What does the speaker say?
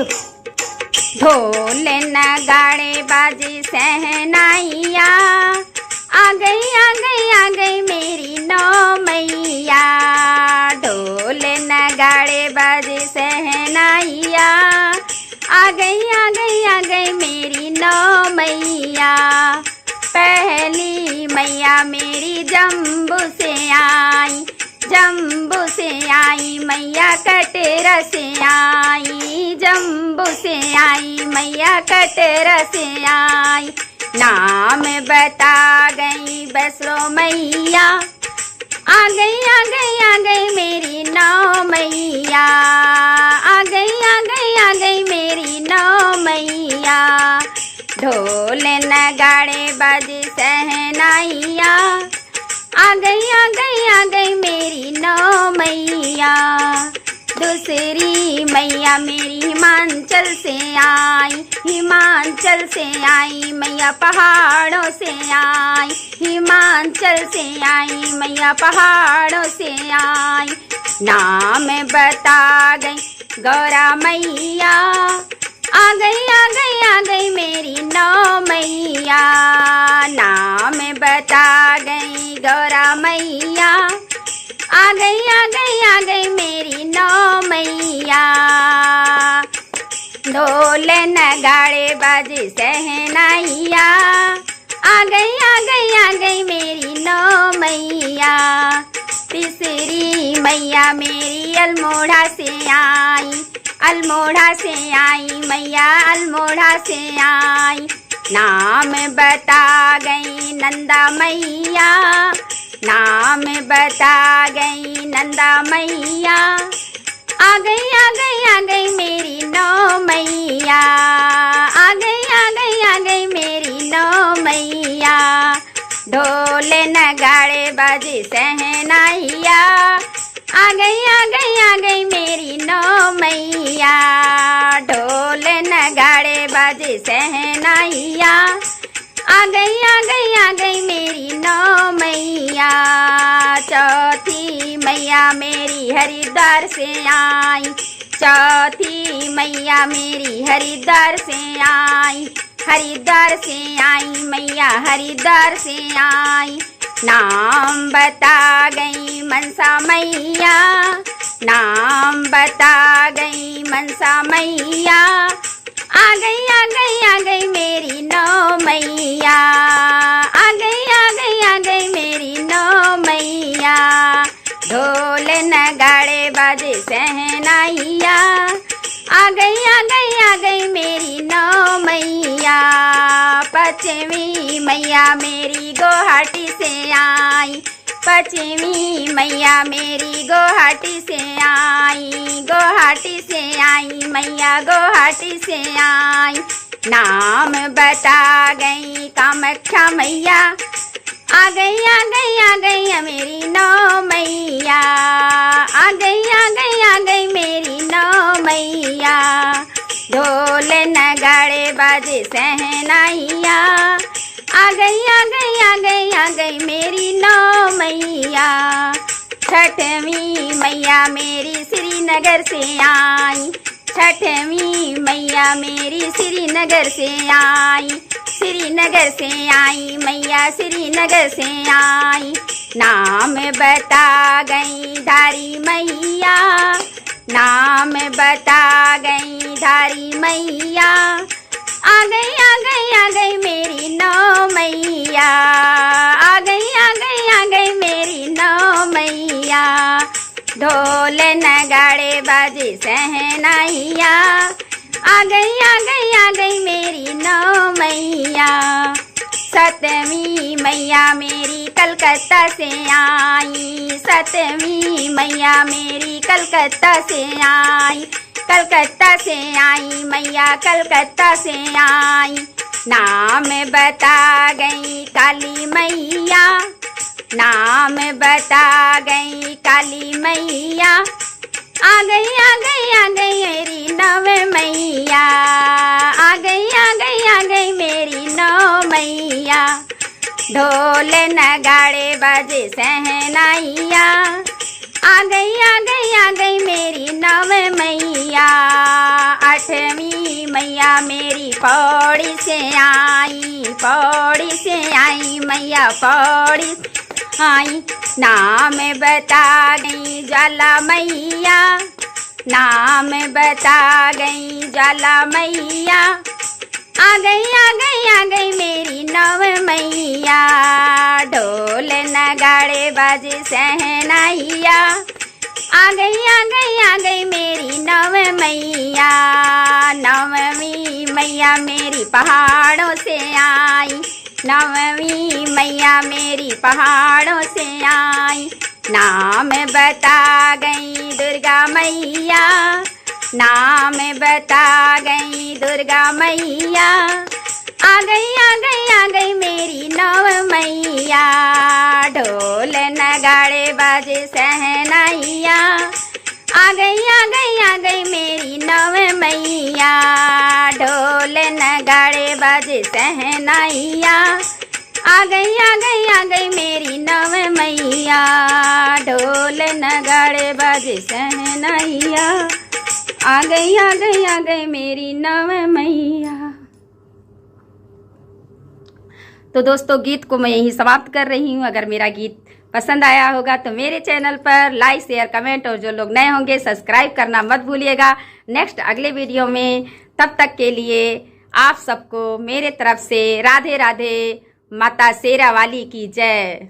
ढोल नगाड़े बाजे सहनाइया, आ गई मेरी नौ मैया। ढोल नगाड़े बाजे सहनाइया, आ गई मेरी नौ मैया। पहली मैया मेरी जम्बू से आई, जम्बू से आई मैया कटरा से आई, जम्बू से आई मैया कटरा से आई। नाम बता गई वैष्णो मैया, आ गई मेरी नौ मैया। आ गई मेरी नौ मैया। ढोल नगाड़े बाजे सहनाइया, आ गई मेरी नौ मैया। दूसरी मैया मेरी हिमाचल से आई, हिमाचल से आई मैया पहाड़ों से आई, हिमाचल से आई मैया पहाड़ों से आई। नाम बता गई गौरा मैया, आ गई मेरी नौ मैया। नाम बता गई गौरा मैया, आ गई मेरी नौ मैया। ढोल नगाड़े बाजे सहनाइया, आ गई मेरी नौ मैया। तीसरी मैया मेरी अल्मोड़ा से आई, अल्मोड़ा से आई मैया अल्मोड़ा से आई। नाम बता गई नंदा मैया, नाम बता गई नंदा मैया। आ गई मेरी नौ मैया। आ गई मेरी नौ मैया। ढोल नगाड़े बाजे सहनाइया, आ गई मेरी नौ मैया। ढोल नगाड़े बाजे सहनाइया, आ गई मेरी नौ मैया। चौथी मैया मेरी हरिद्वार से आई, चौथी मैया मेरी हरिद्वार से आई, हरिद्वार से आई मैया हरिद्वार से आई। नाम बता गई मनसा मैया, नाम बता गई मनसा मैया। आ गई मेरी नौ मैया। आ गई मेरी नौ मैया। ढोल नगाड़े बाजे सहनाइया, आ गई मेरी नौ मैया। पचमी मैया मेरी गुवाहाटी से आई, पचमी मैया मेरी गुवाहाटी से आई, गुवाहाटी से आई मैया गुवाहाटी से आई। नाम बता गई कामाख्या मैया, आ गई मेरी नौ मैया। आ गई मेरी नौ मैया। ढोल नगाड़े बाजे सहनाइया, आ गई मेरी नौ मैया। छठवीं मैया मेरी श्रीनगर से आई, छठवीं मैया मेरी श्रीनगर से आई, श्रीनगर से आई मैया श्रीनगर से आई। नाम बता गई धारी मैया, नाम बता गई धारी मैया। आ गई मेरी नौ मैया। आ गई मेरी नौ मैया। ढोल नगाड़े बाजे सहनाइया, आ गई मेरी नौ मैया। सतवीं मैया मेरी कलकत्ता से आई, सतवीं मैया मेरी कलकत्ता से आई, कलकत्ता से आई मैया कलकत्ता से आई। नाम बता गई काली मैया, नाम बता गई काली मैया। आ गई मेरी नव मैया। आ गई मेरी नौ मैया। ढोल नगाड़े बाजे सहनाइया, आ गई मेरी नव मैया। 8 मैया मेरी पौड़ी से आई, पौड़ी से आई मैया पौड़ी आई। नाम बता गई ज्वाला मैया, नाम बता गई ज्वाला मैया। आ गई आ गई आ गई मेरी नव मैया, ढोल नगाड़े बाजे सहनाइया। आ गई आ गई आ गई मेरी नव मैया, नवमी मैया मेरी पहाड़ों से आई, नवमी मैया मेरी पहाड़ों से आई। नाम बता गई दुर्गा मैया, नाम बता गई दुर्गा मैया। आ गई आ गई आ गई मेरी नव मैया, ढोल नगाड़े बाजे सहनाइया। आ गई आ गई आ गई मेरी नव मैया, ढोल नगाड़े बाजे सहनाइया। आ गई आ गई आ गई मेरी नव मैया, ढोल नगाड़े बाजे सहनाइया। आ गई आ गई आ गई मेरी नव मैया। तो दोस्तों गीत को मैं यहीं समाप्त कर रही हूँ। अगर मेरा गीत पसंद आया होगा तो मेरे चैनल पर लाइक शेयर कमेंट और जो लोग नए होंगे सब्सक्राइब करना मत भूलिएगा। नेक्स्ट अगले वीडियो में, तब तक के लिए आप सबको मेरे तरफ से राधे राधे, माता शेरा वाली की जय।